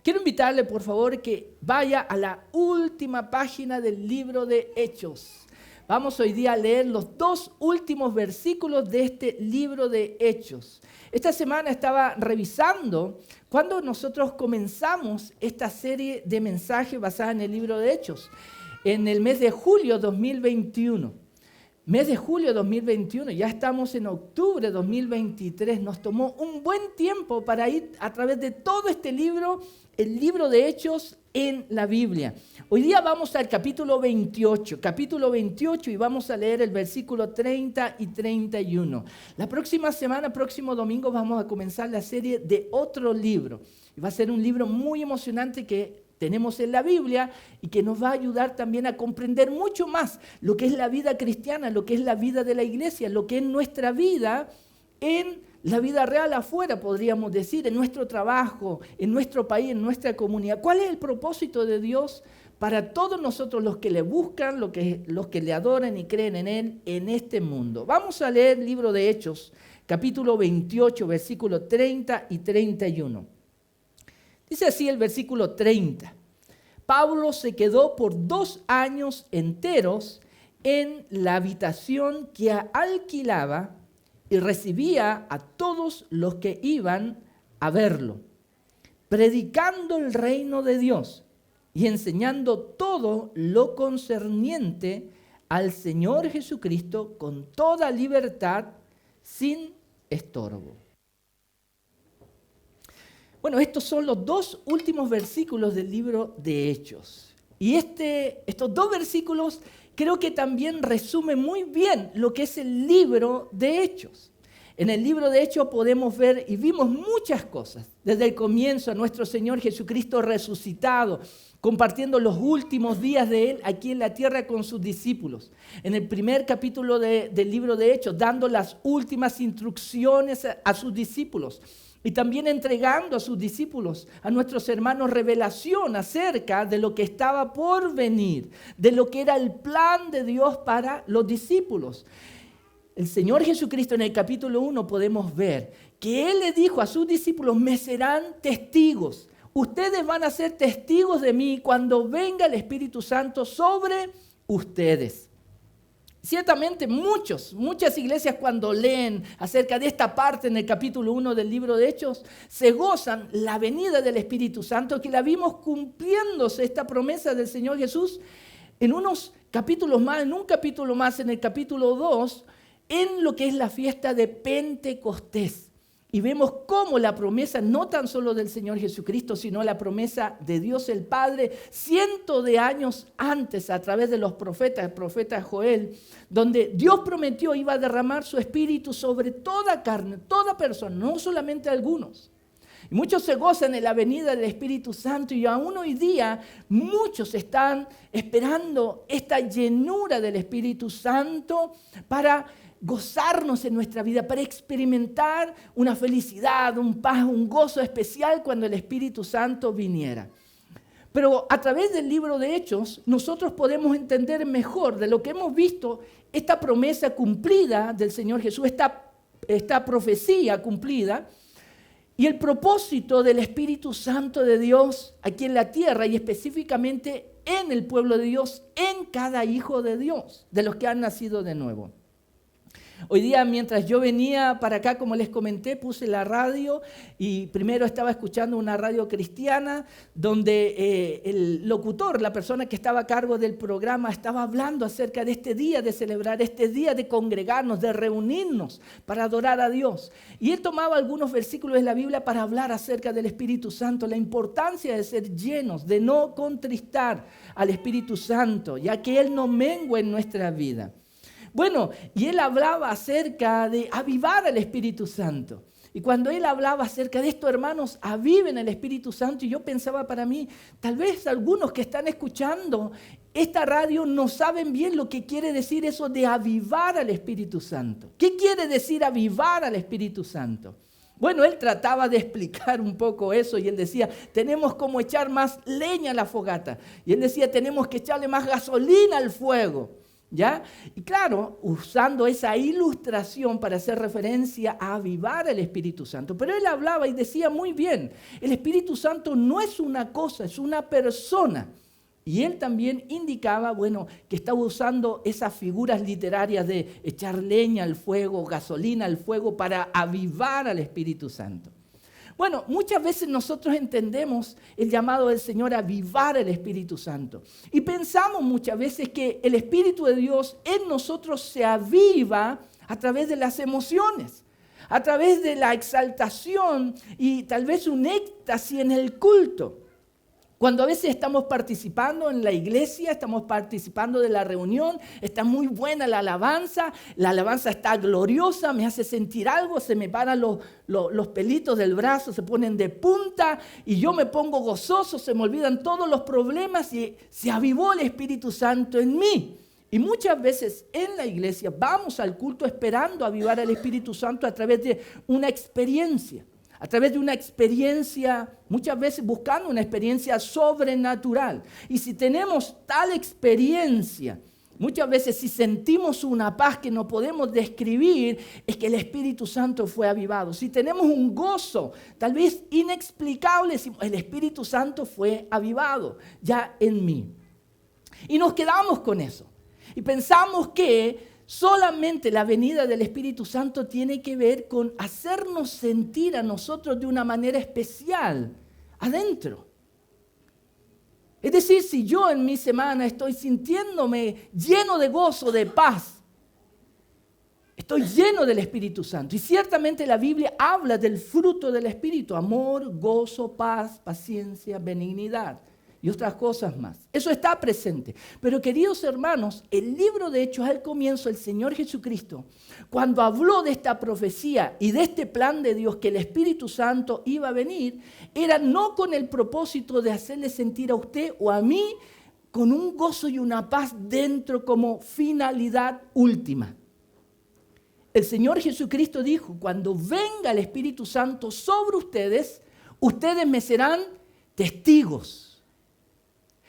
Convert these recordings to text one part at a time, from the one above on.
Quiero invitarle, por favor, que vaya a la última página del libro de Hechos. Vamos hoy día a leer los 2 últimos versículos de este libro de Hechos. Esta semana estaba revisando cuando nosotros comenzamos esta serie de mensajes basada en el libro de Hechos, en el mes de julio 2021. Mes de julio 2021, ya estamos en octubre 2023. Nos tomó un buen tiempo para ir a través de todo este libro, el libro de Hechos en la Biblia. Hoy día vamos al capítulo 28, y vamos a leer el versículo 30 y 31. La próxima semana, próximo domingo, vamos a comenzar la serie de otro libro. Y va a ser un libro muy emocionante que tenemos en la Biblia y que nos va a ayudar también a comprender mucho más lo que es la vida cristiana, lo que es la vida de la iglesia, lo que es nuestra vida en la vida real afuera, podríamos decir, en nuestro trabajo, en nuestro país, en nuestra comunidad. ¿Cuál es el propósito de Dios para todos nosotros los que le buscan, los que le adoran y creen en Él en este mundo? Vamos a leer el libro de Hechos, capítulo 28, versículos 30 y 31. Dice así el versículo 30. Pablo se quedó por 2 años enteros en la habitación que alquilaba y recibía a todos los que iban a verlo, predicando el reino de Dios y enseñando todo lo concerniente al Señor Jesucristo con toda libertad, sin estorbo. Bueno, estos son los 2 últimos versículos del libro de Hechos. Y estos 2 versículos creo que también resumen muy bien lo que es el libro de Hechos. En el libro de Hechos podemos ver y vimos muchas cosas. Desde el comienzo a nuestro Señor Jesucristo resucitado, compartiendo los últimos días de Él aquí en la tierra con sus discípulos. En el primer capítulo del libro de Hechos, dando las últimas instrucciones a sus discípulos. Y también entregando a sus discípulos, a nuestros hermanos, revelación acerca de lo que estaba por venir, de lo que era el plan de Dios para los discípulos. El Señor Jesucristo en el capítulo 1 podemos ver que Él le dijo a sus discípulos, me serán testigos. Ustedes van a ser testigos de mí cuando venga el Espíritu Santo sobre ustedes. Ciertamente muchas iglesias cuando leen acerca de esta parte en el capítulo 1 del libro de Hechos, se gozan la venida del Espíritu Santo, que la vimos cumpliéndose esta promesa del Señor Jesús en unos capítulos más, en un capítulo más, en el capítulo 2, en lo que es la fiesta de Pentecostés. Y vemos cómo la promesa, no tan solo del Señor Jesucristo, sino la promesa de Dios el Padre, cientos de años antes, a través de los profetas, el profeta Joel, donde Dios prometió iba a derramar su espíritu sobre toda carne, toda persona, no solamente algunos. Y muchos se gozan en la venida del Espíritu Santo y aún hoy día muchos están esperando esta llenura del Espíritu Santo para gozarnos en nuestra vida, para experimentar una felicidad, un paz, un gozo especial cuando el Espíritu Santo viniera. Pero a través del libro de Hechos, nosotros podemos entender mejor de lo que hemos visto, esta promesa cumplida del Señor Jesús, esta profecía cumplida, y el propósito del Espíritu Santo de Dios aquí en la tierra, y específicamente en el pueblo de Dios, en cada hijo de Dios, de los que han nacido de nuevo. Hoy día, mientras yo venía para acá, como les comenté, puse la radio y primero estaba escuchando una radio cristiana donde el locutor, la persona que estaba a cargo del programa, estaba hablando acerca de este día de celebrar, este día de congregarnos, de reunirnos para adorar a Dios. Y él tomaba algunos versículos de la Biblia para hablar acerca del Espíritu Santo, la importancia de ser llenos, de no contristar al Espíritu Santo, ya que Él no mengua en nuestra vida. Bueno, y él hablaba acerca de avivar al Espíritu Santo. Y cuando él hablaba acerca de esto, hermanos, aviven el Espíritu Santo, y yo pensaba para mí, tal vez algunos que están escuchando esta radio no saben bien lo que quiere decir eso de avivar al Espíritu Santo. ¿Qué quiere decir avivar al Espíritu Santo? Bueno, él trataba de explicar un poco eso y él decía, tenemos como echar más leña a la fogata. Y él decía, tenemos que echarle más gasolina al fuego. ¿Ya? Y claro, usando esa ilustración para hacer referencia a avivar al Espíritu Santo. Pero él hablaba y decía muy bien, el Espíritu Santo no es una cosa, es una persona. Y él también indicaba, bueno, que estaba usando esas figuras literarias de echar leña al fuego, gasolina al fuego para avivar al Espíritu Santo. Bueno, muchas veces nosotros entendemos el llamado del Señor a avivar el Espíritu Santo. Y pensamos muchas veces que el Espíritu de Dios en nosotros se aviva a través de las emociones, a través de la exaltación y tal vez un éxtasis en el culto. Cuando a veces estamos participando en la iglesia, estamos participando de la reunión, está muy buena la alabanza está gloriosa, me hace sentir algo, se me paran los pelitos del brazo, se ponen de punta y yo me pongo gozoso, se me olvidan todos los problemas y se avivó el Espíritu Santo en mí. Y muchas veces en la iglesia vamos al culto esperando avivar al Espíritu Santo a través de una experiencia. A través de una experiencia, muchas veces buscando una experiencia sobrenatural. Y si tenemos tal experiencia, muchas veces si sentimos una paz que no podemos describir, es que el Espíritu Santo fue avivado. Si tenemos un gozo, tal vez inexplicable, decimos, el Espíritu Santo fue avivado ya en mí. Y nos quedamos con eso. Y pensamos que solamente la venida del Espíritu Santo tiene que ver con hacernos sentir a nosotros de una manera especial adentro. Es decir, si yo en mi semana estoy sintiéndome lleno de gozo, de paz, estoy lleno del Espíritu Santo. Y ciertamente la Biblia habla del fruto del Espíritu: amor, gozo, paz, paciencia, benignidad y otras cosas más. Eso está presente. Pero queridos hermanos, el libro de Hechos, al comienzo, el Señor Jesucristo, cuando habló de esta profecía y de este plan de Dios que el Espíritu Santo iba a venir, era no con el propósito de hacerle sentir a usted o a mí con un gozo y una paz dentro como finalidad última. El Señor Jesucristo dijo: cuando venga el Espíritu Santo sobre ustedes, ustedes me serán testigos.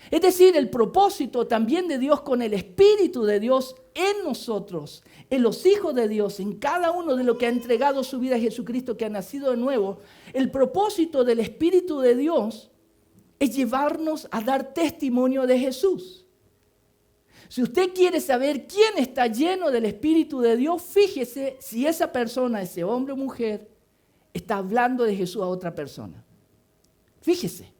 Es decir, el propósito también de Dios con el Espíritu de Dios en nosotros, en los hijos de Dios, en cada uno de los que ha entregado su vida a Jesucristo, que ha nacido de nuevo, el propósito del Espíritu de Dios es llevarnos a dar testimonio de Jesús. Si usted quiere saber quién está lleno del Espíritu de Dios, fíjese si esa persona, ese hombre o mujer, está hablando de Jesús a otra persona. Fíjese.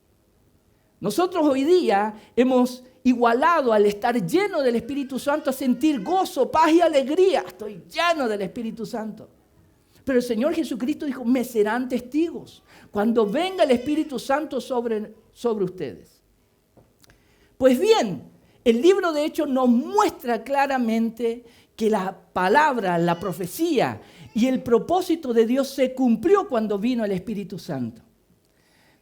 Nosotros hoy día hemos igualado al estar lleno del Espíritu Santo a sentir gozo, paz y alegría. Estoy lleno del Espíritu Santo. Pero el Señor Jesucristo dijo: me serán testigos cuando venga el Espíritu Santo sobre ustedes. Pues bien, el libro de Hechos nos muestra claramente que la palabra, la profecía y el propósito de Dios se cumplió cuando vino el Espíritu Santo.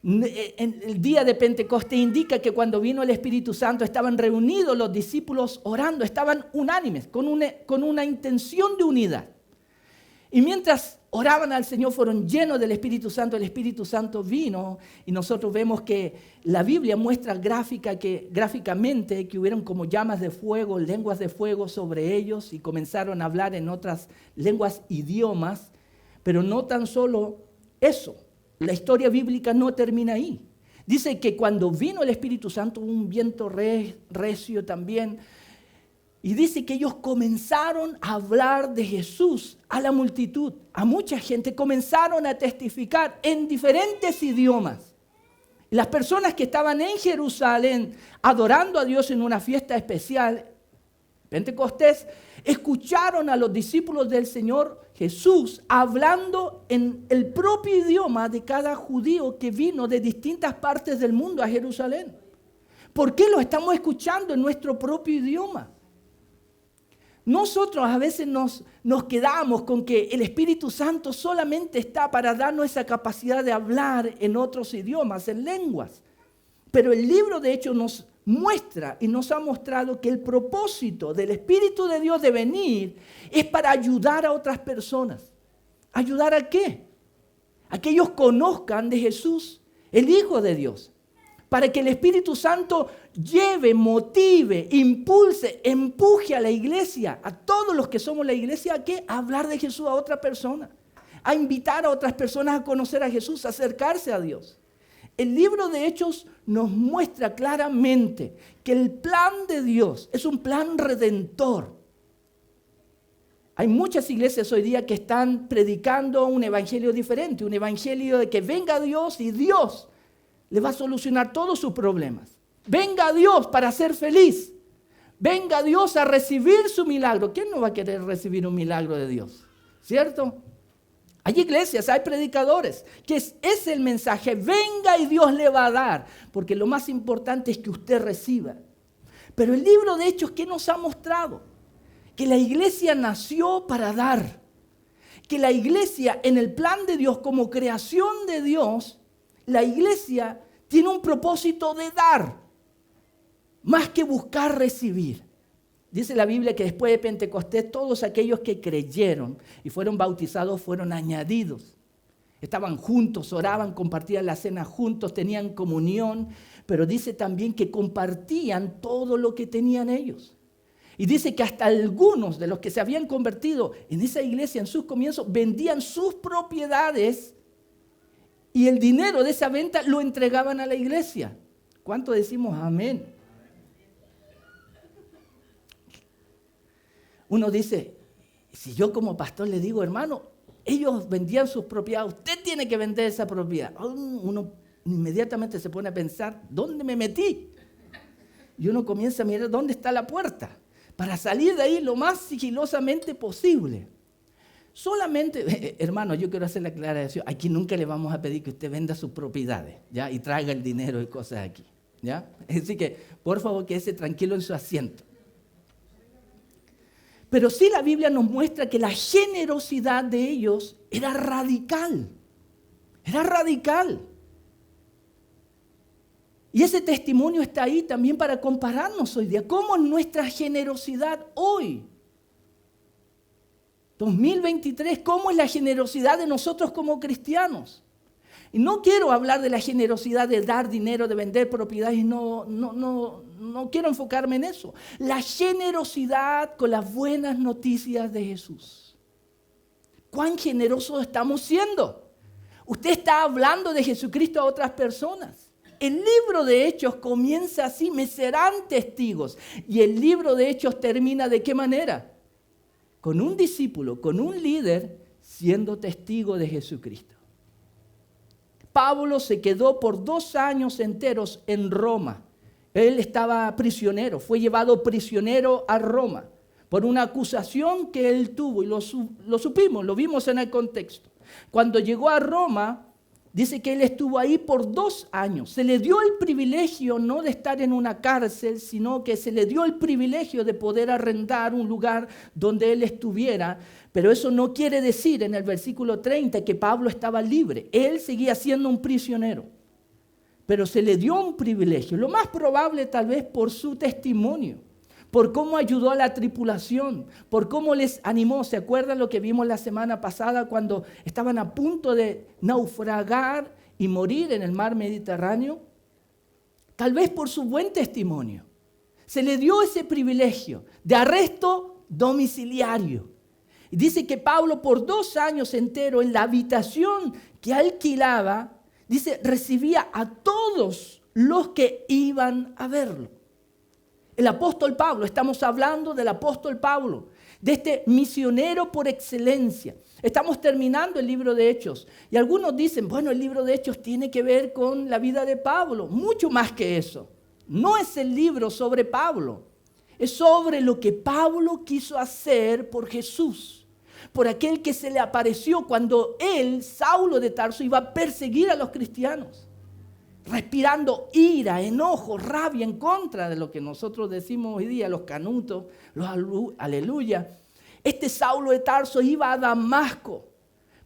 En el día de Pentecostés indica que cuando vino el Espíritu Santo estaban reunidos los discípulos orando, estaban unánimes, con una intención de unidad. Y mientras oraban al Señor fueron llenos del Espíritu Santo, el Espíritu Santo vino y nosotros vemos que la Biblia muestra gráficamente que hubieron como llamas de fuego, lenguas de fuego sobre ellos y comenzaron a hablar en otras lenguas, idiomas, pero no tan solo eso. La historia bíblica no termina ahí. Dice que cuando vino el Espíritu Santo, hubo un viento recio también. Y dice que ellos comenzaron a hablar de Jesús a la multitud, a mucha gente. Comenzaron a testificar en diferentes idiomas. Las personas que estaban en Jerusalén adorando a Dios en una fiesta especial, Pentecostés, escucharon a los discípulos del Señor Jesús hablando en el propio idioma de cada judío que vino de distintas partes del mundo a Jerusalén. ¿Por qué lo estamos escuchando en nuestro propio idioma? Nosotros a veces nos quedamos con que el Espíritu Santo solamente está para darnos esa capacidad de hablar en otros idiomas, en lenguas. Pero el libro de Hechos nos muestra y nos ha mostrado que el propósito del Espíritu de Dios de venir es para ayudar a otras personas. ¿Ayudar a qué? A que ellos conozcan de Jesús, el Hijo de Dios. Para que el Espíritu Santo lleve, motive, impulse, empuje a la iglesia, a todos los que somos la iglesia, ¿a qué? A hablar de Jesús a otra persona, a invitar a otras personas a conocer a Jesús, a acercarse a Dios. El libro de Hechos nos muestra claramente que el plan de Dios es un plan redentor. Hay muchas iglesias hoy día que están predicando un evangelio diferente, un evangelio de que venga Dios y Dios le va a solucionar todos sus problemas. Venga Dios para ser feliz. Venga Dios a recibir su milagro. ¿Quién no va a querer recibir un milagro de Dios? ¿Cierto? Hay iglesias, hay predicadores, que es el mensaje, venga y Dios le va a dar, porque lo más importante es que usted reciba. Pero el libro de Hechos, ¿qué nos ha mostrado? Que la iglesia nació para dar, que la iglesia en el plan de Dios, como creación de Dios, la iglesia tiene un propósito de dar, más que buscar recibir. Dice la Biblia que después de Pentecostés todos aquellos que creyeron y fueron bautizados fueron añadidos. Estaban juntos, oraban, compartían la cena juntos, tenían comunión, pero dice también que compartían todo lo que tenían ellos. Y dice que hasta algunos de los que se habían convertido en esa iglesia en sus comienzos vendían sus propiedades y el dinero de esa venta lo entregaban a la iglesia. ¿Cuánto decimos amén? Uno dice, si yo como pastor le digo, hermano, ellos vendían sus propiedades, usted tiene que vender esa propiedad. Uno inmediatamente se pone a pensar, ¿dónde me metí? Y uno comienza a mirar dónde está la puerta, para salir de ahí lo más sigilosamente posible. Solamente, hermano, yo quiero hacer la aclaración, aquí nunca le vamos a pedir que usted venda sus propiedades, ¿ya? Y traiga el dinero y cosas aquí, ¿ya? Así que, por favor, quédese tranquilo en su asiento. Pero sí la Biblia nos muestra que la generosidad de ellos era radical. Era radical. Y ese testimonio está ahí también para compararnos hoy día. ¿Cómo es nuestra generosidad hoy? 2023, ¿cómo es la generosidad de nosotros como cristianos? Y no quiero hablar de la generosidad de dar dinero, de vender propiedades, no quiero enfocarme en eso. La generosidad con las buenas noticias de Jesús. ¿Cuán generosos estamos siendo? Usted está hablando de Jesucristo a otras personas. El libro de Hechos comienza así, me serán testigos. Y el libro de Hechos termina ¿de qué manera? Con un discípulo, con un líder, siendo testigo de Jesucristo. Pablo se quedó por 2 años enteros en Roma. Él estaba prisionero, fue llevado prisionero a Roma por una acusación que él tuvo y lo supimos, lo vimos en el contexto. Cuando llegó a Roma, dice que él estuvo ahí por 2 años. Se le dio el privilegio no de estar en una cárcel, sino que se le dio el privilegio de poder arrendar un lugar donde él estuviera. Pero eso no quiere decir en el versículo 30 que Pablo estaba libre. Él seguía siendo un prisionero. Pero se le dio un privilegio. Lo más probable tal vez por su testimonio, por cómo ayudó a la tripulación, por cómo les animó. ¿Se acuerdan lo que vimos la semana pasada cuando estaban a punto de naufragar y morir en el mar Mediterráneo? Tal vez por su buen testimonio. Se le dio ese privilegio de arresto domiciliario. Y dice que Pablo por 2 años enteros en la habitación que alquilaba, dice, recibía a todos los que iban a verlo. El apóstol Pablo, estamos hablando del apóstol Pablo, de este misionero por excelencia. Estamos terminando el libro de Hechos y algunos dicen, bueno, el libro de Hechos tiene que ver con la vida de Pablo, mucho más que eso. No es el libro sobre Pablo, es sobre lo que Pablo quiso hacer por Jesús, por aquel que se le apareció cuando él, Saulo de Tarso, iba a perseguir a los cristianos. Respirando ira, enojo, rabia en contra de lo que nosotros decimos hoy día, los canutos, los aleluya. Este Saulo de Tarso iba a Damasco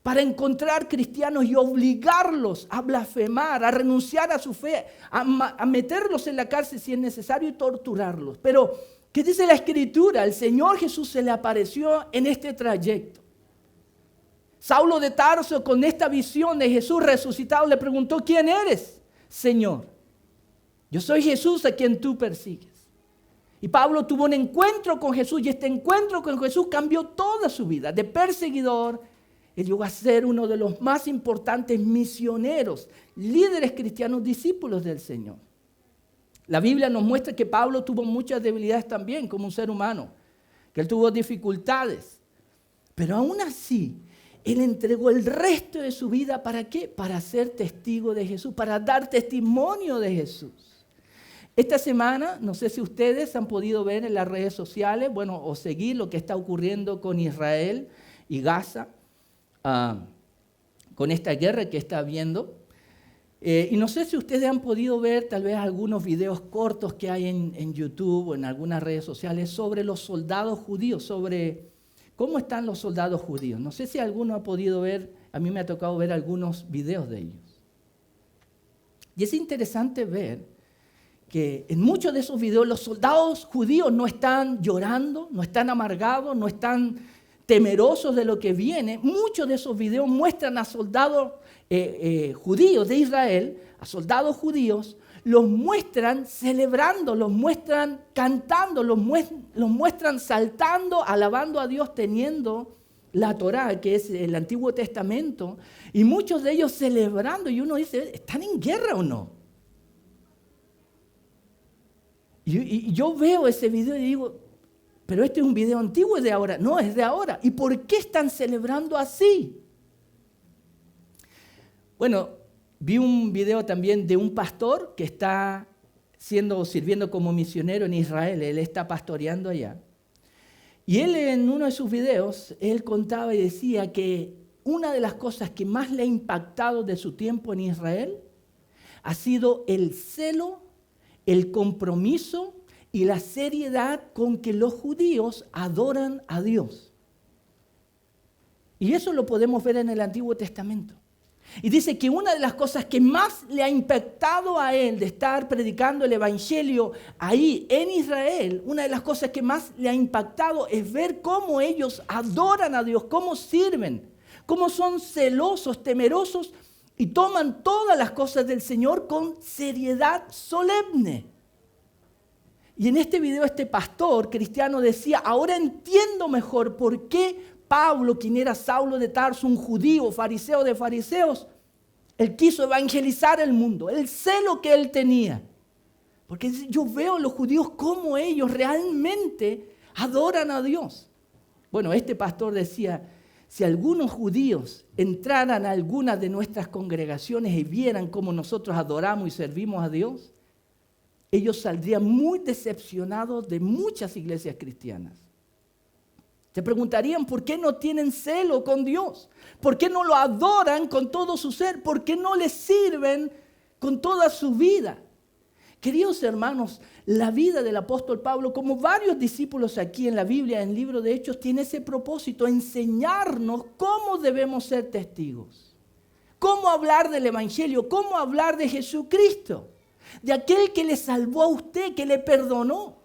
para encontrar cristianos y obligarlos a blasfemar, a renunciar a su fe, a meterlos en la cárcel si es necesario y torturarlos. Pero, ¿qué dice la Escritura? El Señor Jesús se le apareció en este trayecto. Saulo de Tarso, con esta visión de Jesús resucitado, le preguntó, ¿quién eres, Señor? Yo soy Jesús a quien tú persigues. Y Pablo tuvo un encuentro con Jesús y este encuentro con Jesús cambió toda su vida. De perseguidor, él llegó a ser uno de los más importantes misioneros, líderes cristianos, discípulos del Señor. La Biblia nos muestra que Pablo tuvo muchas debilidades también como un ser humano, que él tuvo dificultades. Pero aún así, él entregó el resto de su vida, ¿para qué? Para ser testigo de Jesús, para dar testimonio de Jesús. Esta semana, no sé si ustedes han podido ver en las redes sociales, o seguir lo que está ocurriendo con Israel y Gaza, con esta guerra que está habiendo. Y no sé si ustedes han podido ver tal vez algunos videos cortos que hay en YouTube o en algunas redes sociales sobre los soldados judíos, sobre cómo están los soldados judíos. No sé si alguno ha podido ver, a mí me ha tocado ver algunos videos de ellos. Y es interesante ver que en muchos de esos videos los soldados judíos no están llorando, no están amargados, no están temerosos de lo que viene. Muchos de esos videos muestran a soldados judíos de Israel, a soldados judíos, los muestran celebrando, los muestran cantando, los muestran saltando, alabando a Dios, teniendo la Torá, que es el Antiguo Testamento, y muchos de ellos celebrando, y uno dice, ¿están en guerra o no? Y yo veo ese video y digo, pero este es un video antiguo, ¿es de ahora? No, es de ahora. ¿Y por qué están celebrando así? Bueno, vi un video también de un pastor que está sirviendo como misionero en Israel. Él está pastoreando allá. Y él en uno de sus videos, él contaba y decía que una de las cosas que más le ha impactado de su tiempo en Israel ha sido el celo, el compromiso y la seriedad con que los judíos adoran a Dios. Y eso lo podemos ver en el Antiguo Testamento. Y dice que una de las cosas que más le ha impactado a él de estar predicando el Evangelio ahí en Israel, una de las cosas que más le ha impactado es ver cómo ellos adoran a Dios, cómo sirven, cómo son celosos, temerosos y toman todas las cosas del Señor con seriedad solemne. Y en este video este pastor cristiano decía, ahora entiendo mejor por qué Pablo, quien era Saulo de Tarso, un judío, fariseo de fariseos, él quiso evangelizar el mundo, el celo que él tenía. Porque yo veo a los judíos cómo ellos realmente adoran a Dios. Bueno, este pastor decía, si algunos judíos entraran a algunas de nuestras congregaciones y vieran cómo nosotros adoramos y servimos a Dios, ellos saldrían muy decepcionados de muchas iglesias cristianas. Se preguntarían por qué no tienen celo con Dios, por qué no lo adoran con todo su ser, por qué no le sirven con toda su vida. Queridos hermanos, la vida del apóstol Pablo, como varios discípulos aquí en la Biblia, en el libro de Hechos, tiene ese propósito, enseñarnos cómo debemos ser testigos, cómo hablar del Evangelio, cómo hablar de Jesucristo, de aquel que le salvó a usted, que le perdonó,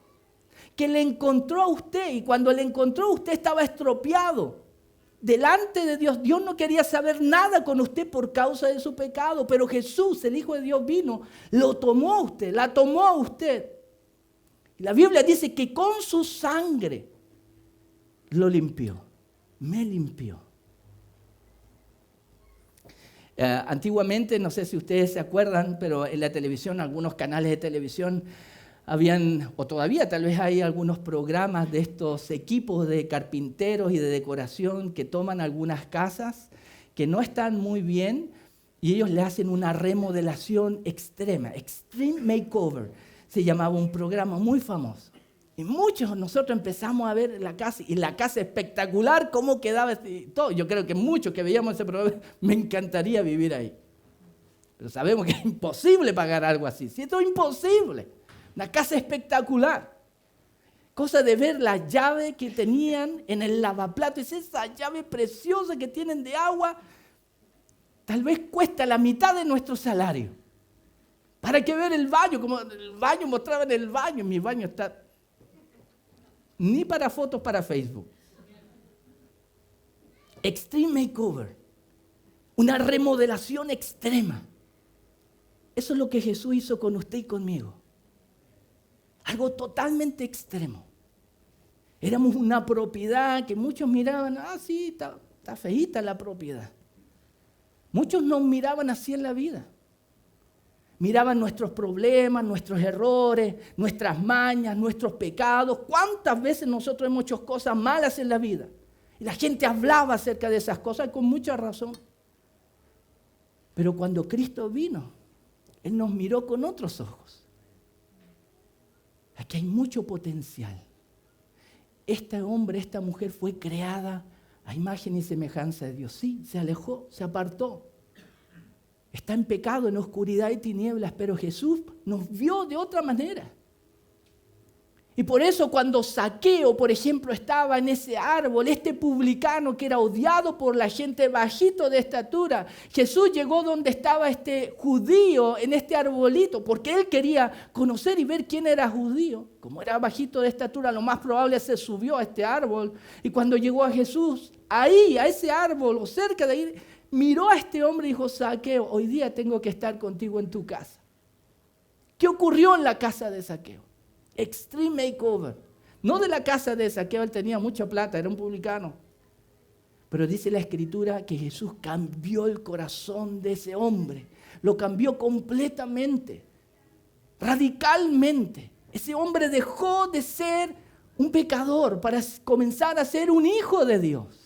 que le encontró a usted, y cuando le encontró usted estaba estropeado. Delante de Dios, Dios no quería saber nada con usted por causa de su pecado, pero Jesús, el Hijo de Dios, vino, lo tomó a usted, la tomó a usted. La Biblia dice que con su sangre lo limpió, me limpió. Antiguamente, no sé si ustedes se acuerdan, pero en la televisión, algunos canales de televisión habían, o todavía tal vez hay algunos programas de estos equipos de carpinteros y de decoración que toman algunas casas que no están muy bien y ellos le hacen una remodelación extrema, Extreme Makeover, se llamaba un programa muy famoso. Y muchos de nosotros empezamos a ver la casa, y la casa espectacular, cómo quedaba todo. Yo creo que muchos que veíamos ese programa, me encantaría vivir ahí. Pero sabemos que es imposible pagar algo así. Si esto es imposible. Una casa espectacular. Cosa de ver la llave que tenían en el lavaplatos. Es esa llave preciosa que tienen de agua. Tal vez cuesta la mitad de nuestro salario. Para que ver el baño, como el baño mostraban el baño. Mi baño está ni para fotos para Facebook. Extreme Makeover. Una remodelación extrema. Eso es lo que Jesús hizo con usted y conmigo. Algo totalmente extremo. Éramos una propiedad que muchos miraban, sí, está feíta la propiedad. Muchos nos miraban así en la vida. Miraban nuestros problemas, nuestros errores, nuestras mañas, nuestros pecados. ¿Cuántas veces nosotros hemos hecho cosas malas en la vida? Y la gente hablaba acerca de esas cosas con mucha razón. Pero cuando Cristo vino, Él nos miró con otros ojos. Aquí hay mucho potencial. Este hombre, esta mujer fue creada a imagen y semejanza de Dios. Sí, se alejó, se apartó. Está en pecado, en oscuridad y tinieblas, pero Jesús nos vio de otra manera. Y por eso cuando Zaqueo, por ejemplo, estaba en ese árbol, este publicano que era odiado por la gente, bajito de estatura, Jesús llegó donde estaba este judío en este arbolito, porque él quería conocer y ver quién era judío. Como era bajito de estatura, lo más probable se subió a este árbol. Y cuando llegó a Jesús, ahí, a ese árbol, o cerca de ahí, miró a este hombre y dijo, Zaqueo, hoy día tengo que estar contigo en tu casa. ¿Qué ocurrió en la casa de Zaqueo? Extreme makeover. No de la casa de Zaqueo, él tenía mucha plata, era un publicano. Pero dice la Escritura que Jesús cambió el corazón de ese hombre. Lo cambió completamente, radicalmente. Ese hombre dejó de ser un pecador para comenzar a ser un hijo de Dios.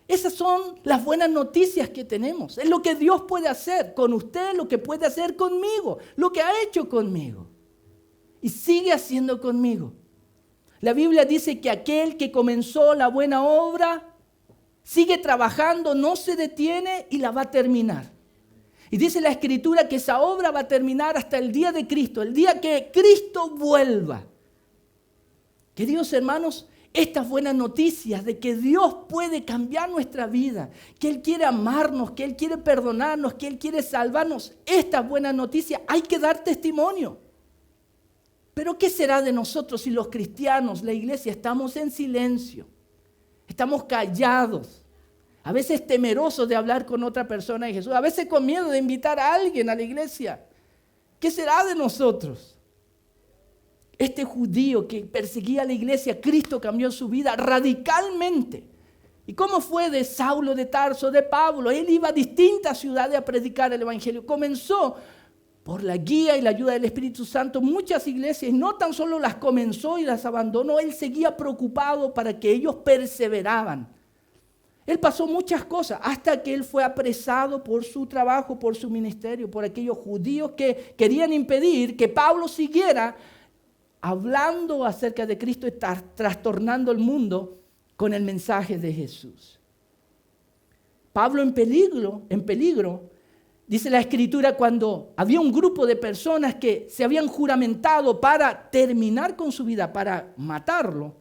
Esas son las buenas noticias que tenemos. Es lo que Dios puede hacer con usted, lo que puede hacer conmigo, lo que ha hecho conmigo. Y sigue haciendo conmigo. La Biblia dice que aquel que comenzó la buena obra sigue trabajando, no se detiene y la va a terminar. Y dice la Escritura que esa obra va a terminar hasta el día de Cristo, el día que Cristo vuelva. Queridos hermanos, estas buenas noticias de que Dios puede cambiar nuestra vida, que Él quiere amarnos, que Él quiere perdonarnos, que Él quiere salvarnos, estas buenas noticias hay que dar testimonio. Pero ¿qué será de nosotros si los cristianos, la iglesia, estamos en silencio? Estamos callados, a veces temerosos de hablar con otra persona de Jesús, a veces con miedo de invitar a alguien a la iglesia. ¿Qué será de nosotros? Este judío que perseguía a la iglesia, Cristo cambió su vida radicalmente. ¿Y cómo fue de Saulo de Tarso, de Pablo? Él iba a distintas ciudades a predicar el evangelio. Comenzó por la guía y la ayuda del Espíritu Santo, muchas iglesias, no tan solo las comenzó y las abandonó, él seguía preocupado para que ellos perseveraban. Él pasó muchas cosas hasta que él fue apresado por su trabajo, por su ministerio, por aquellos judíos que querían impedir que Pablo siguiera hablando acerca de Cristo y trastornando el mundo con el mensaje de Jesús. Pablo en peligro, dice la Escritura, cuando había un grupo de personas que se habían juramentado para terminar con su vida, para matarlo.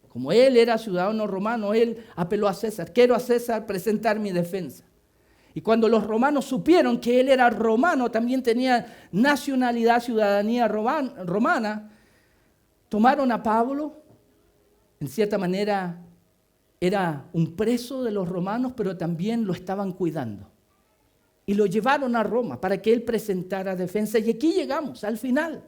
Como él era ciudadano romano, él apeló a César. Quiero a César presentar mi defensa. Y cuando los romanos supieron que él era romano, también tenía nacionalidad, ciudadanía romana, tomaron a Pablo. En cierta manera era un preso de los romanos, pero también lo estaban cuidando. Y lo llevaron a Roma para que él presentara defensa. Y aquí llegamos, al final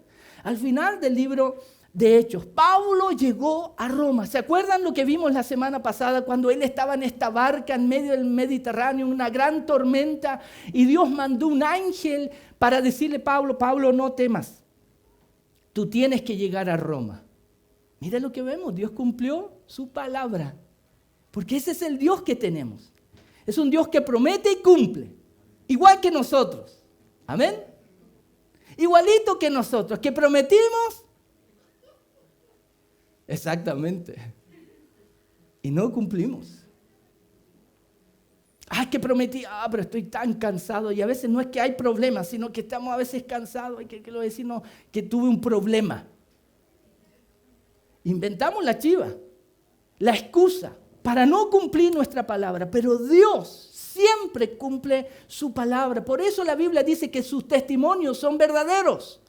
del libro de Hechos. Pablo llegó a Roma. ¿Se acuerdan lo que vimos la semana pasada cuando él estaba en esta barca en medio del Mediterráneo, una gran tormenta, y Dios mandó un ángel para decirle a Pablo, Pablo, no temas, tú tienes que llegar a Roma. Mira lo que vemos, Dios cumplió su palabra, porque ese es el Dios que tenemos. Es un Dios que promete y cumple. Igual que nosotros. Amén. Igualito que nosotros, que prometimos. Exactamente. Y no cumplimos. Que prometí, pero estoy tan cansado. Y a veces no es que hay problemas, sino que estamos a veces cansados. Hay que decirnos que tuve un problema. Inventamos la chiva, la excusa para no cumplir nuestra palabra. Pero Dios siempre cumple su palabra. Por eso la Biblia dice que sus testimonios son verdaderos.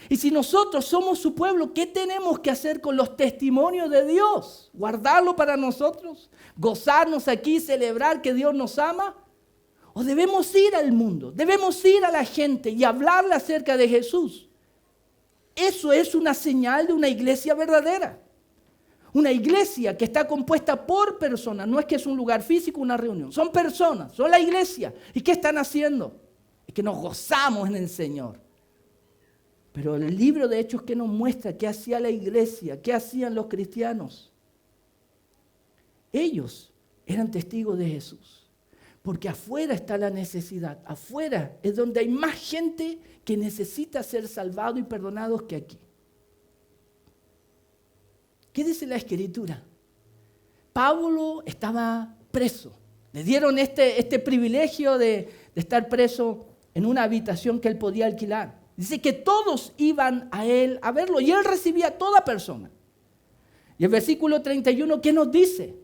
Y si nosotros somos su pueblo, ¿qué tenemos que hacer con los testimonios de Dios? ¿Guardarlo para nosotros? ¿Gozarnos aquí, celebrar que Dios nos ama? O debemos ir al mundo, debemos ir a la gente y hablarle acerca de Jesús. Eso es una señal de una iglesia verdadera. Una iglesia que está compuesta por personas. No es que es un lugar físico, una reunión. Son personas, son la iglesia. ¿Y qué están haciendo? Es que nos gozamos en el Señor. Pero el libro de Hechos, ¿qué nos muestra? ¿Qué hacía la iglesia? ¿Qué hacían los cristianos? Ellos eran testigos de Jesús. Porque afuera está la necesidad. Afuera es donde hay más gente que necesita ser salvado y perdonados que aquí. ¿Qué dice la Escritura? Pablo estaba preso. Le dieron este privilegio de estar preso en una habitación que él podía alquilar. Dice que todos iban a él a verlo y él recibía a toda persona. Y el versículo 31, ¿qué nos dice?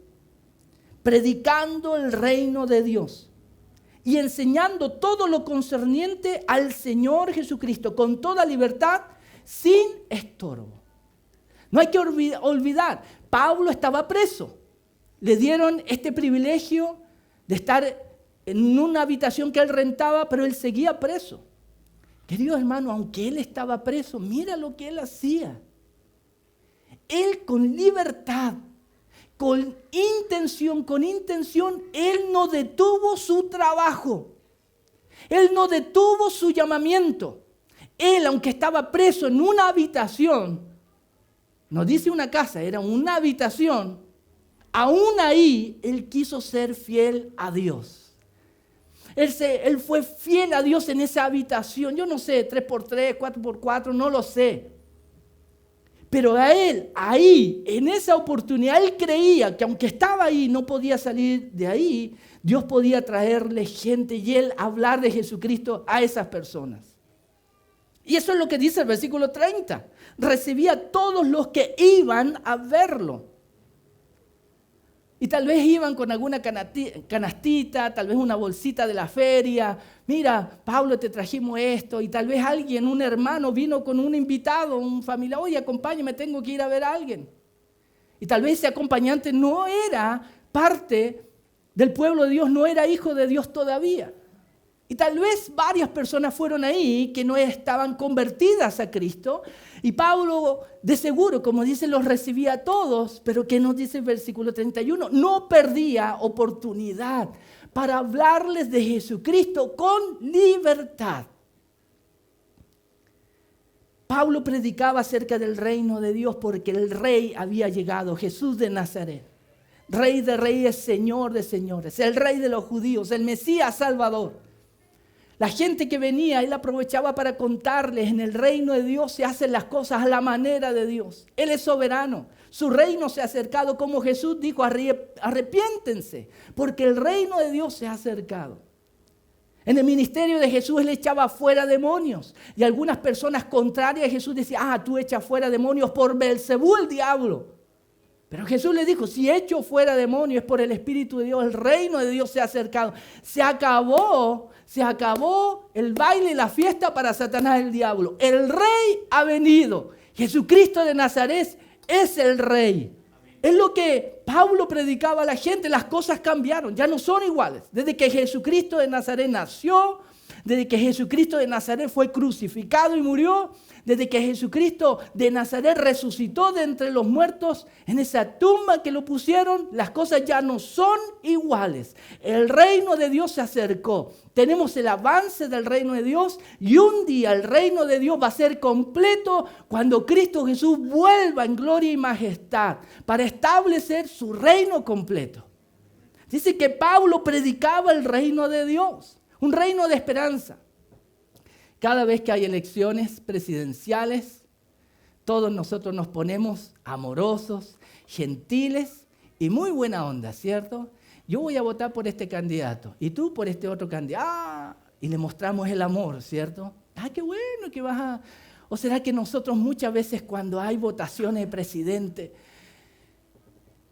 Predicando el reino de Dios y enseñando todo lo concerniente al Señor Jesucristo con toda libertad, sin estorbo. No hay que olvidar, Pablo estaba preso. Le dieron este privilegio de estar en una habitación que él rentaba, pero él seguía preso. Querido hermano, aunque él estaba preso, mira lo que él hacía. Él con libertad, con intención, él no detuvo su trabajo. Él no detuvo su llamamiento. Él, aunque estaba preso en una habitación, no dice una casa, era una habitación, aún ahí él quiso ser fiel a Dios. Él fue fiel a Dios en esa habitación, yo no sé, 3x3, 4x4, no lo sé. Pero a él, ahí, en esa oportunidad, él creía que aunque estaba ahí, no podía salir de ahí, Dios podía traerle gente y él hablar de Jesucristo a esas personas. Y eso es lo que dice el versículo 30. Recibía a todos los que iban a verlo. Y tal vez iban con alguna canastita, tal vez una bolsita de la feria. Mira, Pablo, te trajimos esto. Y tal vez alguien, un hermano, vino con un invitado, un familiar. Oye, acompáñame, tengo que ir a ver a alguien. Y tal vez ese acompañante no era parte del pueblo de Dios, no era hijo de Dios todavía. Y tal vez varias personas fueron ahí que no estaban convertidas a Cristo. Y Pablo, de seguro, como dice, los recibía a todos. Pero ¿qué nos dice el versículo 31? No perdía oportunidad para hablarles de Jesucristo con libertad. Pablo predicaba acerca del reino de Dios porque el rey había llegado, Jesús de Nazaret. Rey de reyes, Señor de señores, el rey de los judíos, el Mesías Salvador. La gente que venía, él aprovechaba para contarles, en el reino de Dios se hacen las cosas a la manera de Dios. Él es soberano, su reino se ha acercado, como Jesús dijo, arrepiéntense, porque el reino de Dios se ha acercado. En el ministerio de Jesús él echaba fuera demonios y algunas personas contrarias a Jesús decían, tú echas fuera demonios por Beelzebú, el diablo. Pero Jesús le dijo, si echo fuera demonios es por el Espíritu de Dios, el reino de Dios se ha acercado. Se acabó el baile y la fiesta para Satanás el diablo. El rey ha venido. Jesucristo de Nazaret es el rey. Es lo que Pablo predicaba a la gente. Las cosas cambiaron, ya no son iguales. Desde que Jesucristo de Nazaret nació, desde que Jesucristo de Nazaret fue crucificado y murió, desde que Jesucristo de Nazaret resucitó de entre los muertos, en esa tumba que lo pusieron, las cosas ya no son iguales. El reino de Dios se acercó. Tenemos el avance del reino de Dios y un día el reino de Dios va a ser completo cuando Cristo Jesús vuelva en gloria y majestad para establecer su reino completo. Dice que Pablo predicaba el reino de Dios, un reino de esperanza. Cada vez que hay elecciones presidenciales, todos nosotros nos ponemos amorosos, gentiles y muy buena onda, ¿cierto? Yo voy a votar por este candidato y tú por este otro candidato. Y le mostramos el amor, ¿cierto? Qué bueno que vas a... ¿O será que nosotros muchas veces cuando hay votaciones de presidente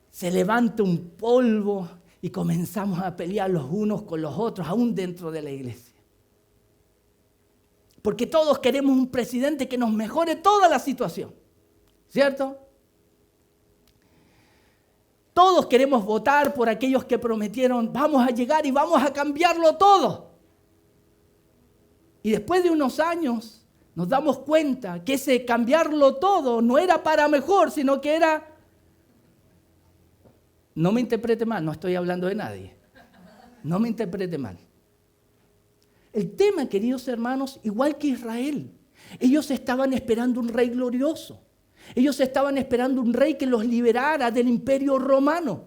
se levanta un polvo y comenzamos a pelear los unos con los otros, aún dentro de la iglesia? Porque todos queremos un presidente que nos mejore toda la situación, ¿cierto? Todos queremos votar por aquellos que prometieron, vamos a llegar y vamos a cambiarlo todo. Y después de unos años nos damos cuenta que ese cambiarlo todo no era para mejor, sino que era... No me interprete mal, no estoy hablando de nadie. No me interprete mal. El tema, queridos hermanos, igual que Israel, ellos estaban esperando un rey glorioso. Ellos estaban esperando un rey que los liberara del imperio romano.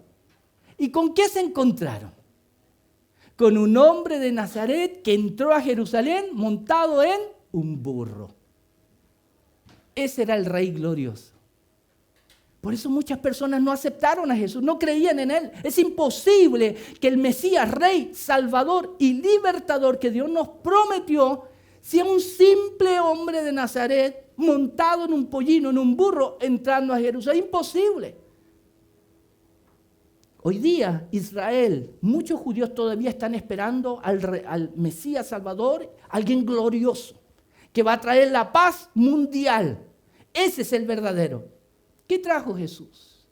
¿Y con qué se encontraron? Con un hombre de Nazaret que entró a Jerusalén montado en un burro. Ese era el rey glorioso. Por eso muchas personas no aceptaron a Jesús, no creían en Él. Es imposible que el Mesías, Rey, Salvador y Libertador que Dios nos prometió sea un simple hombre de Nazaret montado en un pollino, en un burro, entrando a Jerusalén. Imposible. Hoy día, Israel, muchos judíos todavía están esperando al Mesías Salvador, alguien glorioso, que va a traer la paz mundial. Ese es el verdadero. ¿Qué trajo Jesús?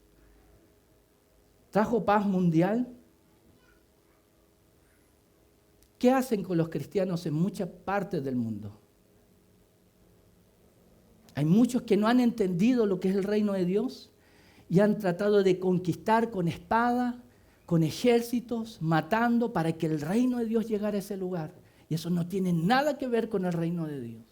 ¿Trajo paz mundial? ¿Qué hacen con los cristianos en muchas partes del mundo? Hay muchos que no han entendido lo que es el reino de Dios y han tratado de conquistar con espada, con ejércitos, matando para que el reino de Dios llegara a ese lugar. Y eso no tiene nada que ver con el reino de Dios.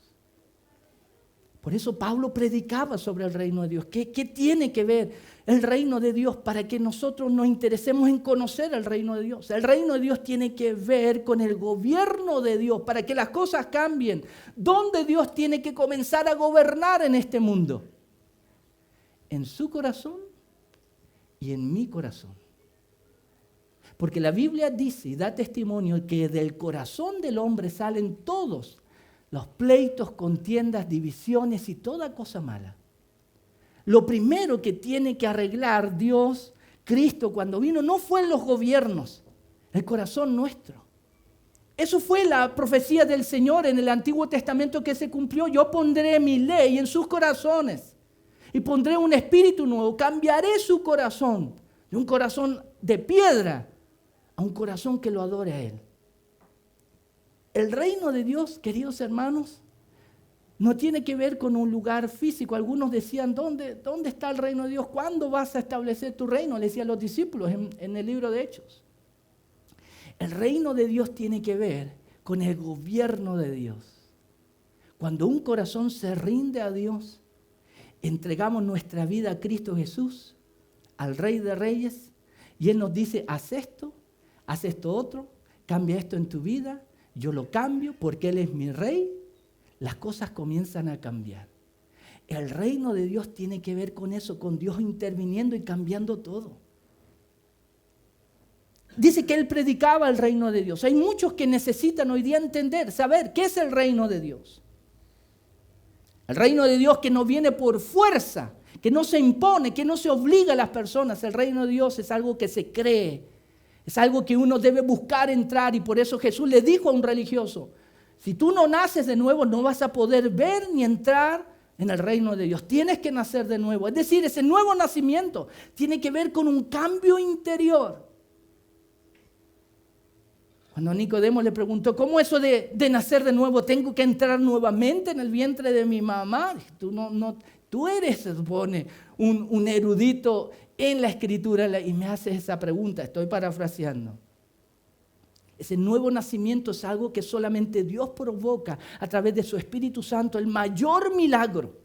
Por eso Pablo predicaba sobre el reino de Dios. ¿Qué tiene que ver el reino de Dios para que nosotros nos interesemos en conocer el reino de Dios? El reino de Dios tiene que ver con el gobierno de Dios para que las cosas cambien. ¿Dónde Dios tiene que comenzar a gobernar en este mundo? En su corazón y en mi corazón. Porque la Biblia dice y da testimonio que del corazón del hombre salen todos los pleitos, contiendas, divisiones y toda cosa mala. Lo primero que tiene que arreglar Dios, Cristo, cuando vino, no fue en los gobiernos, el corazón nuestro. Eso fue la profecía del Señor en el Antiguo Testamento que se cumplió. Yo pondré mi ley en sus corazones y pondré un espíritu nuevo. Cambiaré su corazón de un corazón de piedra a un corazón que lo adore a Él. El reino de Dios, queridos hermanos, no tiene que ver con un lugar físico. Algunos decían, ¿dónde está el reino de Dios? ¿Cuándo vas a establecer tu reino? Le decían los discípulos en el libro de Hechos. El reino de Dios tiene que ver con el gobierno de Dios. Cuando un corazón se rinde a Dios, entregamos nuestra vida a Cristo Jesús, al Rey de Reyes, y Él nos dice, haz esto otro, cambia esto en tu vida. Yo lo cambio porque Él es mi rey, las cosas comienzan a cambiar. El reino de Dios tiene que ver con eso, con Dios interviniendo y cambiando todo. Dice que Él predicaba el reino de Dios. Hay muchos que necesitan hoy día entender, saber qué es el reino de Dios. El reino de Dios que no viene por fuerza, que no se impone, que no se obliga a las personas. El reino de Dios es algo que se cree. Es algo que uno debe buscar entrar y por eso Jesús le dijo a un religioso, si tú no naces de nuevo no vas a poder ver ni entrar en el reino de Dios. Tienes que nacer de nuevo. Es decir, ese nuevo nacimiento tiene que ver con un cambio interior. Cuando Nicodemo le preguntó, ¿cómo eso de nacer de nuevo? ¿Tengo que entrar nuevamente en el vientre de mi mamá? Tú eres, se supone, un erudito en la Escritura y me haces esa pregunta, estoy parafraseando. Ese nuevo nacimiento es algo que solamente Dios provoca a través de su Espíritu Santo, el mayor milagro.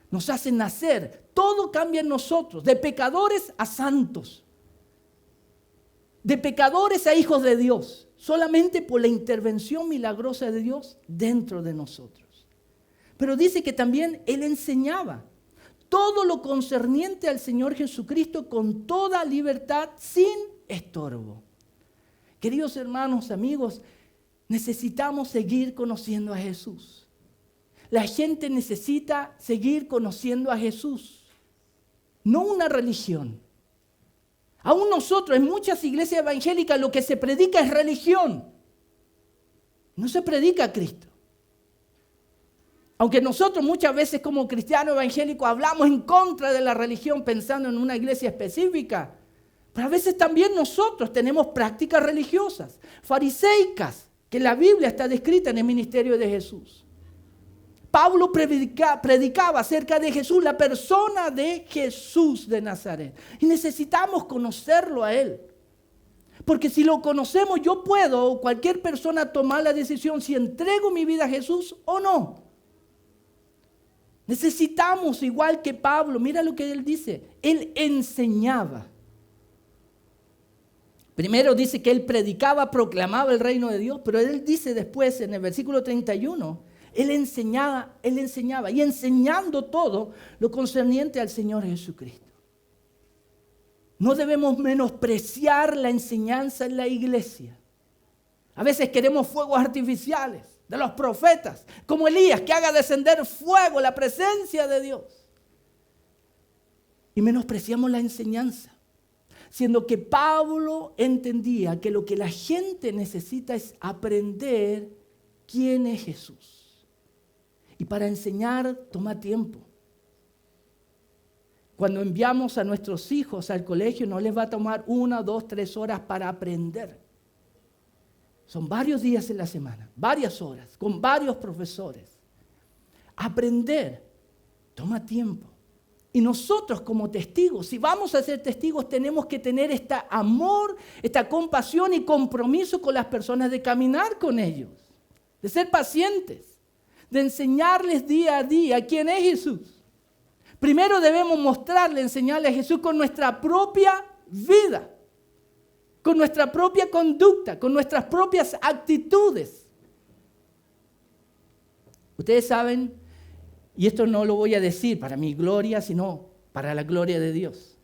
Nos hace nacer, todo cambia en nosotros, de pecadores a santos, de pecadores a hijos de Dios, solamente por la intervención milagrosa de Dios dentro de nosotros. Pero dice que también Él enseñaba todo lo concerniente al Señor Jesucristo con toda libertad, sin estorbo. Queridos hermanos, amigos, necesitamos seguir conociendo a Jesús. La gente necesita seguir conociendo a Jesús, no una religión. Aún nosotros, en muchas iglesias evangélicas, lo que se predica es religión. No se predica a Cristo. Aunque nosotros muchas veces como cristianos evangélicos hablamos en contra de la religión pensando en una iglesia específica, Pero a veces también nosotros tenemos prácticas religiosas, fariseicas, que la Biblia está descrita en el ministerio de Jesús. Pablo predicaba acerca de Jesús, la persona de Jesús de Nazaret. Y necesitamos conocerlo a Él. Porque si lo conocemos, yo puedo, o cualquier persona, tomar la decisión si entrego mi vida a Jesús o no. Necesitamos, igual que Pablo, mira lo que él dice, él enseñaba. Primero dice que él predicaba, proclamaba el reino de Dios, pero él dice después en el versículo 31, él enseñaba y enseñando todo lo concerniente al Señor Jesucristo. No debemos menospreciar la enseñanza en la iglesia. A veces queremos fuegos artificiales de los profetas, como Elías, que haga descender fuego, la presencia de Dios. Y menospreciamos la enseñanza, siendo que Pablo entendía que lo que la gente necesita es aprender quién es Jesús. Y para enseñar toma tiempo. Cuando enviamos a nuestros hijos al colegio, no les va a tomar 1, 2, 3 horas para aprender. Son varios días en la semana, varias horas, con varios profesores. Aprender toma tiempo. Y nosotros como testigos, si vamos a ser testigos, tenemos que tener este amor, esta compasión y compromiso con las personas, de caminar con ellos, de ser pacientes, de enseñarles día a día quién es Jesús. Primero debemos mostrarle, enseñarle a Jesús con nuestra propia vida, con nuestra propia conducta, con nuestras propias actitudes. Ustedes saben, y esto no lo voy a decir para mi gloria, sino para la gloria de Dios.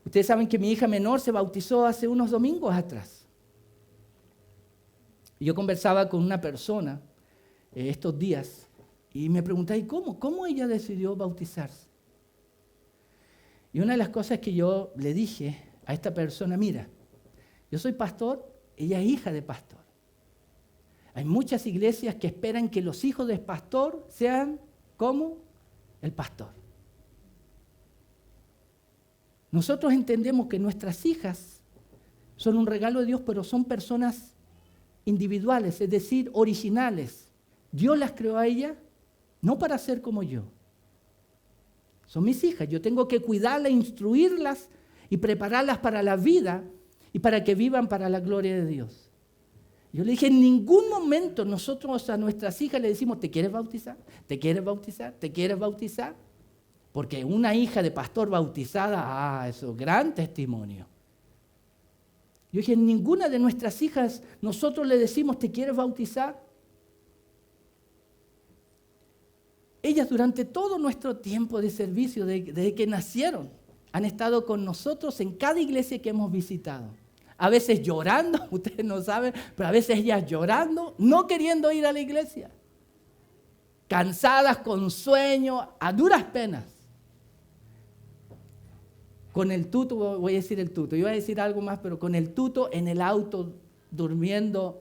Ustedes saben que mi hija menor se bautizó hace unos domingos atrás. Yo conversaba con una persona estos días y me preguntaba, ¿y cómo ella decidió bautizarse? Y una de las cosas que yo le dije a esta persona, mira, yo soy pastor, ella es hija de pastor. Hay muchas iglesias que esperan que los hijos del pastor sean como el pastor. Nosotros entendemos que nuestras hijas son un regalo de Dios, pero son personas individuales, es decir, originales. Dios las creó a ellas no para ser como yo. Son mis hijas, yo tengo que cuidarlas, instruirlas y prepararlas para la vida y para que vivan para la gloria de Dios. Yo le dije, en ningún momento nosotros a nuestras hijas le decimos, ¿te quieres bautizar? ¿Te quieres bautizar? ¿Te quieres bautizar? Porque una hija de pastor bautizada, eso es gran testimonio. Yo dije, en ninguna de nuestras hijas nosotros le decimos, ¿te quieres bautizar? Ellas durante todo nuestro tiempo de servicio, desde que nacieron, han estado con nosotros en cada iglesia que hemos visitado. A veces llorando, ustedes no saben, pero a veces ellas llorando, no queriendo ir a la iglesia. Cansadas, con sueño, a duras penas. Con el tuto, voy a decir el tuto, iba a decir algo más, pero con el tuto en el auto, durmiendo,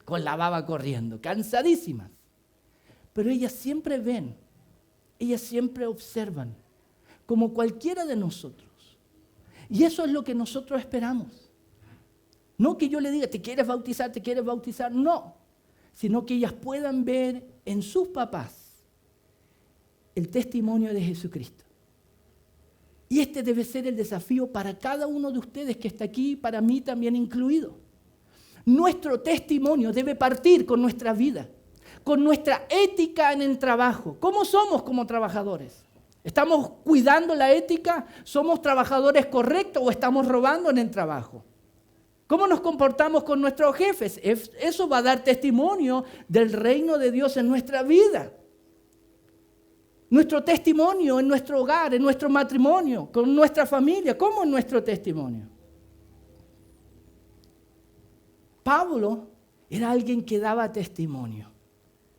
con la baba corriendo, cansadísimas. Pero ellas siempre ven, ellas siempre observan, como cualquiera de nosotros. Y eso es lo que nosotros esperamos. No que yo le diga, ¿te quieres bautizar? ¿Te quieres bautizar? No, sino que ellas puedan ver en sus papás el testimonio de Jesucristo. Y este debe ser el desafío para cada uno de ustedes que está aquí, para mí también incluido. Nuestro testimonio debe partir con nuestra vida, con nuestra ética en el trabajo. ¿Cómo somos como trabajadores? ¿Estamos cuidando la ética? ¿Somos trabajadores correctos o estamos robando en el trabajo? ¿Cómo nos comportamos con nuestros jefes? Eso va a dar testimonio del reino de Dios en nuestra vida. Nuestro testimonio en nuestro hogar, en nuestro matrimonio, con nuestra familia. ¿Cómo es nuestro testimonio? Pablo era alguien que daba testimonio.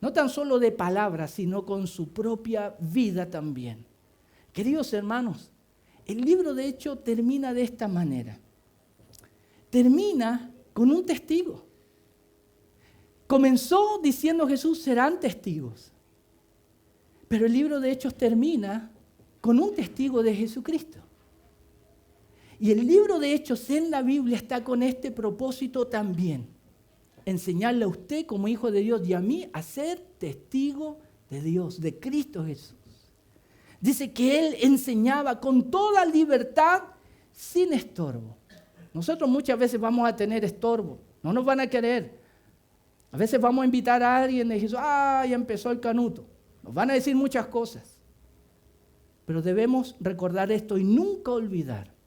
No tan solo de palabras, sino con su propia vida también. Queridos hermanos, el libro de Hechos termina de esta manera. Termina con un testigo. Comenzó diciendo Jesús, serán testigos. Pero el libro de Hechos termina con un testigo de Jesucristo. Y el libro de Hechos en la Biblia está con este propósito también. Enseñarle a usted como hijo de Dios y a mí a ser testigo de Dios, de Cristo Jesús. Dice que Él enseñaba con toda libertad, sin estorbo. Nosotros muchas veces vamos a tener estorbo, no nos van a querer. A veces vamos a invitar a alguien y Jesús, ya empezó el canuto. Nos van a decir muchas cosas. Pero debemos recordar esto y nunca olvidar.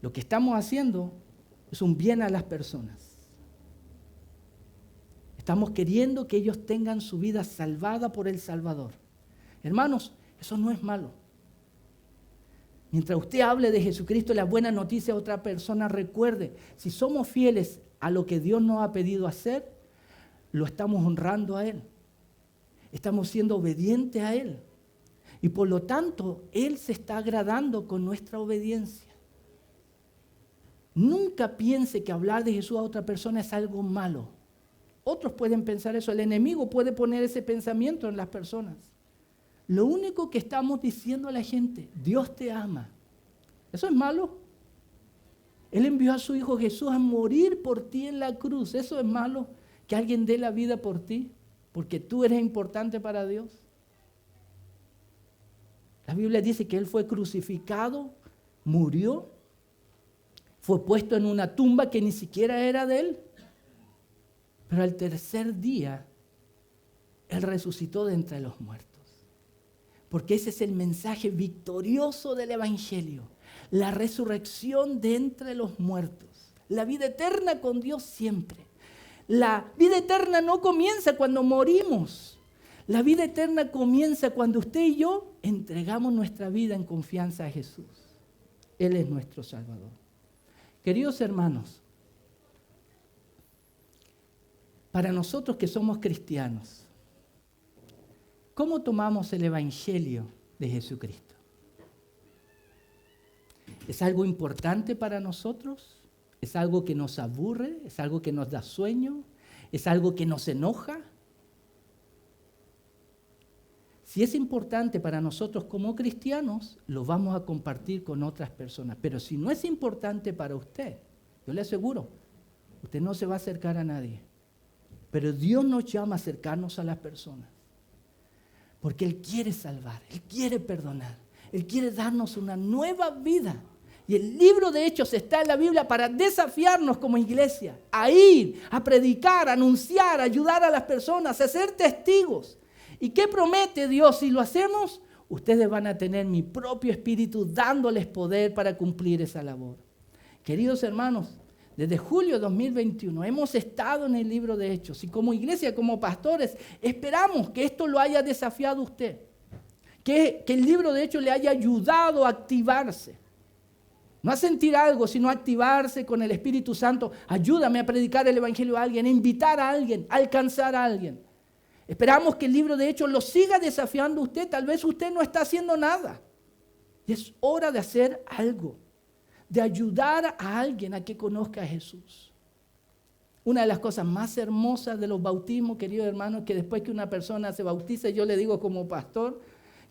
Lo que estamos haciendo es un bien a las personas. Estamos queriendo que ellos tengan su vida salvada por el Salvador. Hermanos, eso no es malo. Mientras usted hable de Jesucristo y la buena noticia a otra persona, recuerde, si somos fieles a lo que Dios nos ha pedido hacer, lo estamos honrando a Él. Estamos siendo obedientes a Él. Y por lo tanto, Él se está agradando con nuestra obediencia. Nunca piense que hablar de Jesús a otra persona es algo malo. Otros pueden pensar eso. El enemigo puede poner ese pensamiento en las personas. Lo único que estamos diciendo a la gente, Dios te ama. ¿Eso es malo? Él envió a su Hijo Jesús a morir por ti en la cruz. ¿Eso es malo? Que alguien dé la vida por ti, porque tú eres importante para Dios. La Biblia dice que Él fue crucificado, murió, fue puesto en una tumba que ni siquiera era de Él. Pero al tercer día, Él resucitó de entre los muertos. Porque ese es el mensaje victorioso del Evangelio. La resurrección de entre los muertos. La vida eterna con Dios siempre. La vida eterna no comienza cuando morimos. La vida eterna comienza cuando usted y yo entregamos nuestra vida en confianza a Jesús. Él es nuestro Salvador. Queridos hermanos, para nosotros que somos cristianos, ¿cómo tomamos el Evangelio de Jesucristo? ¿Es algo importante para nosotros? ¿Es algo que nos aburre? ¿Es algo que nos da sueño? ¿Es algo que nos enoja? Si es importante para nosotros como cristianos, lo vamos a compartir con otras personas. Pero si no es importante para usted, yo le aseguro, usted no se va a acercar a nadie. Pero Dios nos llama a acercarnos a las personas. Porque Él quiere salvar, Él quiere perdonar, Él quiere darnos una nueva vida. Y el libro de Hechos está en la Biblia para desafiarnos como iglesia, a ir, a predicar, a anunciar, a ayudar a las personas, a ser testigos. ¿Y qué promete Dios? Si lo hacemos, ustedes van a tener mi propio espíritu dándoles poder para cumplir esa labor. Queridos hermanos, desde julio de 2021 hemos estado en el libro de Hechos y como iglesia, como pastores, esperamos que esto lo haya desafiado usted, que el libro de Hechos le haya ayudado a activarse. No a sentir algo, sino a activarse con el Espíritu Santo. Ayúdame a predicar el Evangelio a alguien, a invitar a alguien, a alcanzar a alguien. Esperamos que el libro de Hechos lo siga desafiando a usted. Tal vez usted no está haciendo nada. Y es hora de hacer algo, de ayudar a alguien a que conozca a Jesús. Una de las cosas más hermosas de los bautismos, queridos hermanos, que después que una persona se bautiza, yo le digo como pastor,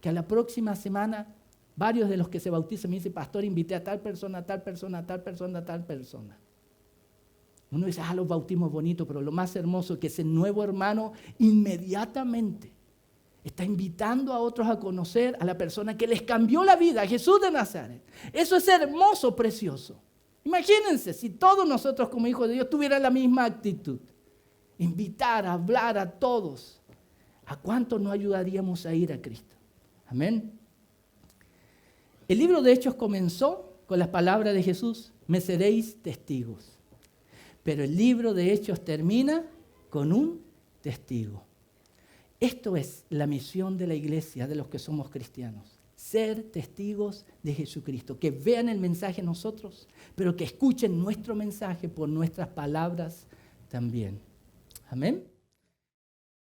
que a la próxima semana, varios de los que se bautizan me dicen, pastor, invité a tal persona, a tal persona, a tal persona, a tal persona. Uno dice, los bautismos bonitos, pero lo más hermoso es que ese nuevo hermano inmediatamente está invitando a otros a conocer a la persona que les cambió la vida, a Jesús de Nazaret. Eso es hermoso, precioso. Imagínense si todos nosotros como hijos de Dios tuvieran la misma actitud. Invitar, hablar a todos. ¿A cuántos nos ayudaríamos a ir a Cristo? Amén. El libro de Hechos comenzó con las palabras de Jesús, me seréis testigos. Pero el libro de Hechos termina con un testigo. Esto es la misión de la iglesia, de los que somos cristianos. Ser testigos de Jesucristo. Que vean el mensaje nosotros, pero que escuchen nuestro mensaje por nuestras palabras también. Amén.